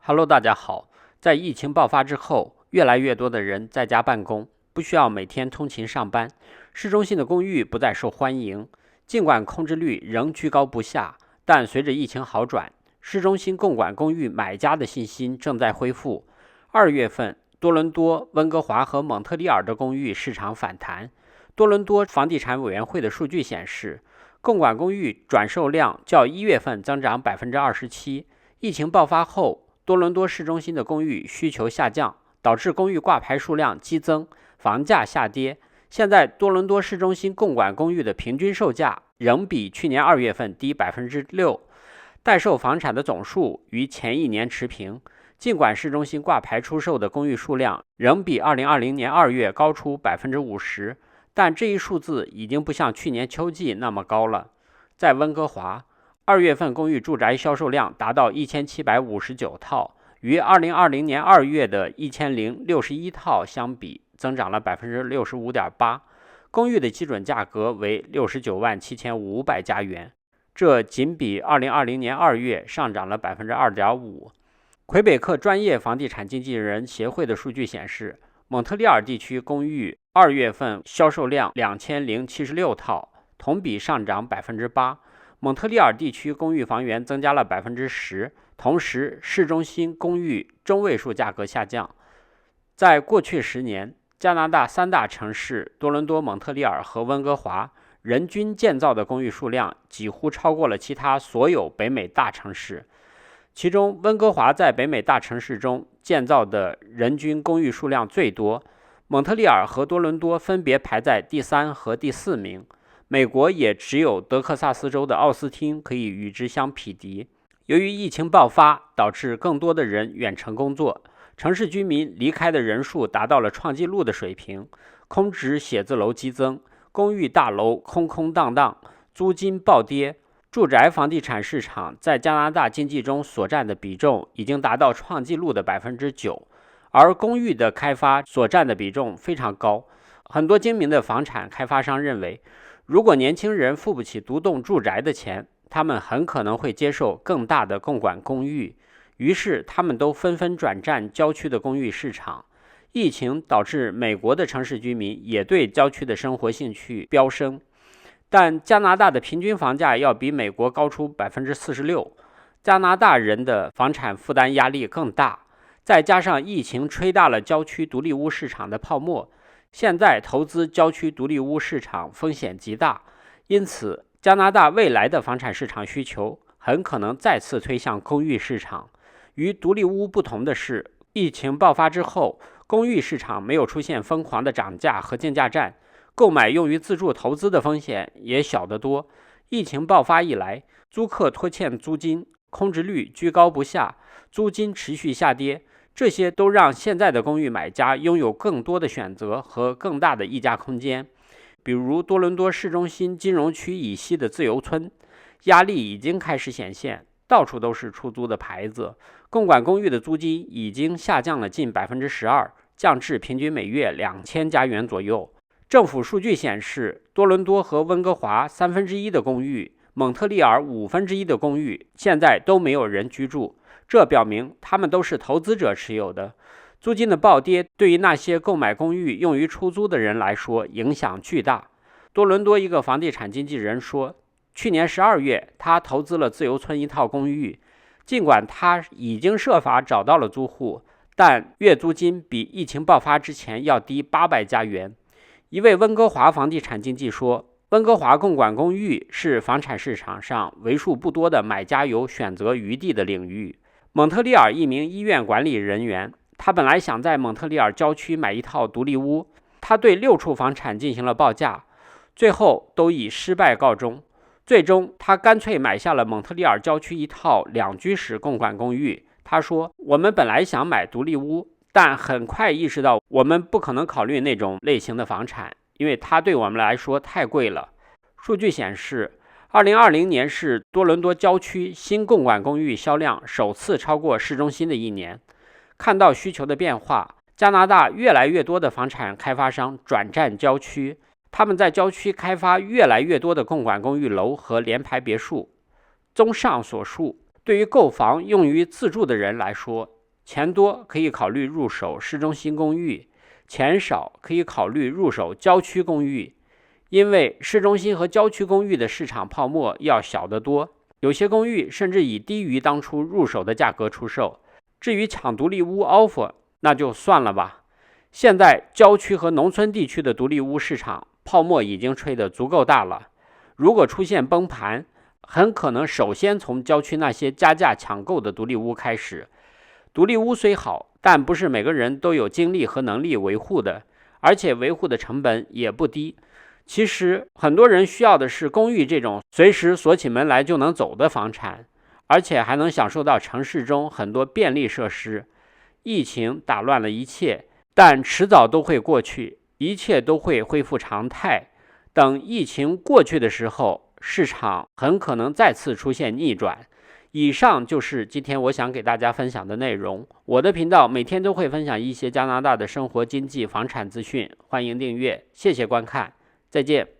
Hello，大家好。在疫情爆发之后，越来越多的人在家办公，不需要每天通勤上班，市中心的公寓不再受欢迎。尽管空置率仍居高不下，但随着疫情好转，市中心共管公寓买家的信心正在恢复。2月份，多伦多、温哥华和蒙特利尔的公寓市场反弹。多伦多房地产委员会的数据显示，共管公寓转售量较1月份增长27%。疫情爆发后，多伦多市中心的公寓需求下降，导致公寓挂牌数量激增，房价下跌。现在多伦多市中心共管公寓的平均售价仍比去年2月份低6%，待售房产的总数与前一年持平。尽管市中心挂牌出售的公寓数量仍比2020年2月高出50%，但这一数字已经不像去年秋季那么高了。在温哥华，2月份公寓住宅销售量达到1759套，与2020年2月的1061套相比，增长了65.8%。公寓的基准价格为697500加元，这仅比2020年2月上涨了2.5%。魁北克专业房地产经纪人协会的数据显示，蒙特利尔地区公寓2月份销售量2076套，同比上涨8%。蒙特利尔地区公寓房源增加了10%，同时市中心公寓中位数价格下降。在过去10年，加拿大3大城市多伦多、蒙特利尔和温哥华人均建造的公寓数量几乎超过了其他所有北美大城市。其中，温哥华在北美大城市中建造的人均公寓数量最多，蒙特利尔和多伦多分别排在第3和第4名。美国也只有德克萨斯州的奥斯汀可以与之相匹敌。由于疫情爆发，导致更多的人远程工作，城市居民离开的人数达到了创纪录的水平，空置写字楼激增，公寓大楼空空荡荡，租金暴跌。住宅房地产市场在加拿大经济中所占的比重已经达到创纪录的9%，而公寓的开发所占的比重非常高。很多精明的房产开发商认为，如果年轻人付不起独栋住宅的钱，他们很可能会接受更大的共管公寓，于是他们都纷纷转战郊区的公寓市场。疫情导致美国的城市居民也对郊区的生活兴趣飙升，但加拿大的平均房价要比美国高出46%，加拿大人的房产负担压力更大，再加上疫情吹大了郊区独立屋市场的泡沫，现在投资郊区独立屋市场风险极大，因此加拿大未来的房产市场需求很可能再次推向公寓市场。与独立屋不同的是，疫情爆发之后，公寓市场没有出现疯狂的涨价和竞价战，购买用于自住投资的风险也小得多。疫情爆发以来，租客拖欠租金，空置率居高不下，租金持续下跌，这些都让现在的公寓买家拥有更多的选择和更大的溢价空间。比如多伦多市中心金融区以西的自由村，压力已经开始显现，到处都是出租的牌子，共管公寓的租金已经下降了近12%，降至平均每月2000加元左右。政府数据显示，多伦多和温哥华1/3的公寓，蒙特利尔1/5的公寓现在都没有人居住，这表明他们都是投资者持有的。租金的暴跌对于那些购买公寓用于出租的人来说影响巨大。多伦多一个房地产经纪人说，去年12月他投资了自由村一套公寓，尽管他已经设法找到了租户，但月租金比疫情爆发之前要低800加元。一位温哥华房地产经纪说，温哥华共管公寓是房产市场上为数不多的买家有选择余地的领域。蒙特利尔一名医院管理人员，他本来想在蒙特利尔郊区买一套独立屋，他对6处房产进行了报价，最后都以失败告终。最终他干脆买下了蒙特利尔郊区一套2居室共管公寓。他说，我们本来想买独立屋，但很快意识到我们不可能考虑那种类型的房产，因为它对我们来说太贵了。数据显示，2020年是多伦多郊区新共管公寓销量首次超过市中心的一年。看到需求的变化，加拿大越来越多的房产开发商转战郊区，他们在郊区开发越来越多的共管公寓楼和联排别墅。综上所述，对于购房用于自住的人来说，钱多可以考虑入手市中心公寓，钱少可以考虑入手郊区公寓。因为市中心和郊区公寓的市场泡沫要小得多，有些公寓甚至以低于当初入手的价格出售。至于抢独立屋 offer， 那就算了吧。现在郊区和农村地区的独立屋市场泡沫已经吹得足够大了，如果出现崩盘，很可能首先从郊区那些加价抢购的独立屋开始。独立屋虽好，但不是每个人都有精力和能力维护的，而且维护的成本也不低。其实很多人需要的是公寓这种随时锁起门来就能走的房产，而且还能享受到城市中很多便利设施。疫情打乱了一切，但迟早都会过去，一切都会恢复常态。等疫情过去的时候，市场很可能再次出现逆转。以上就是今天我想给大家分享的内容。我的频道每天都会分享一些加拿大的生活、经济、房产资讯，欢迎订阅，谢谢观看。再见。